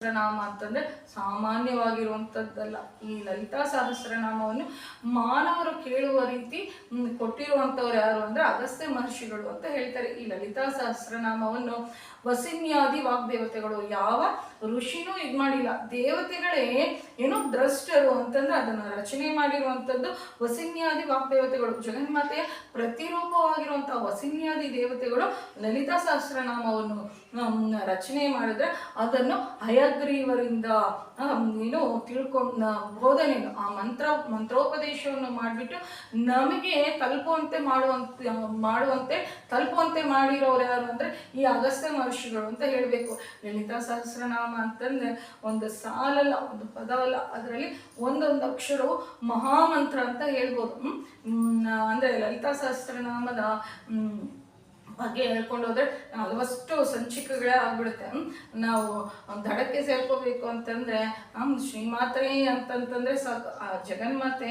ಸಹಸ್ರನಾಮ ಅಂತಂದ್ರೆ ಸಾಮಾನ್ಯವಾಗಿರುವಂಥದ್ದಲ್ಲ. ಈ ಲಲಿತಾ ಸಹಸ್ರನಾಮವನ್ನು ಮಾನವರು ಕೇಳುವ ರೀತಿ ಕೊಟ್ಟಿರುವಂಥವ್ರು ಯಾರು ಅಂದ್ರೆ ಅಗಸ್ತ್ಯ ಮಹರ್ಷಿಗಳು ಅಂತ ಹೇಳ್ತಾರೆ. ಈ ಲಲಿತಾ ಸಹಸ್ರನಾಮವನ್ನು ವಸಿನ್ಯಾದಿ ವಾಗ್ದೇವತೆಗಳು, ಯಾವ ಋಷಿನೂ ಇದು ಮಾಡಿಲ್ಲ, ದೇವತೆಗಳೇ ಏನೋ ದ್ರಷ್ಟರು ಅಂತಂದ್ರೆ ಅದನ್ನು ರಚನೆ ಮಾಡಿರುವಂಥದ್ದು ವಸಿನ್ಯಾದಿ ವಾಗ್ದೇವತೆಗಳು. ಜಗನ್ಮಾತೆಯ ಪ್ರತಿರೂಪವಾಗಿರುವಂತಹ ವಸಿನ್ಯಾದಿ ದೇವತೆಗಳು ಲಲಿತಾ ಸಹಸ್ರನಾಮವನ್ನು ರಚನೆ ಮಾಡಿದ್ರೆ ಅದನ್ನು ಹಯಗ್ರೀವರಿಂದ ಏನು ತಿಳ್ಕೊಂಡು ಬೋಧನೆಯನ್ನು ಆ ಮಂತ್ರೋಪದೇಶವನ್ನು ಮಾಡಿಬಿಟ್ಟು ನಮಗೆ ತಲುಪುವಂತೆ ಮಾಡಿರೋರು ಯಾರು ಅಂದ್ರೆ ಈ ಅಗಸ್ತ್ಯ ಮಹರ್ಷಿಗಳು ಅಂತ ಹೇಳಬೇಕು. ಲಲಿತಾ ಸಹಸ್ರನಾಮ ಅಂತಂದ್ರೆ ಒಂದು ಸಾಲಲ್ಲ, ಒಂದು ಪದವಲ್ಲ, ಅದರಲ್ಲಿ ಒಂದೊಂದು ಅಕ್ಷರವು ಮಹಾಮಂತ್ರ ಅಂತ ಹೇಳ್ಬೋದು. ಅಂದ್ರೆ ಲಲಿತಾ ಸಹಸ್ರನಾಮದ ಬಗ್ಗೆ ಹೇಳ್ಕೊಂಡು ಹೋದ್ರೆ ಹಲವಷ್ಟು ಸಂಚಿಕೆಗಳೇ ಆಗ್ಬಿಡುತ್ತೆ. ನಾವು ದಡಕ್ಕೆ ಸೇರ್ಕೋಬೇಕು ಅಂತಂದ್ರೆ ಶ್ರೀಮಾತೆ ಅಂತಂತಂದ್ರೆ ಸಾಕು, ಆ ಜಗನ್ಮಾತೆ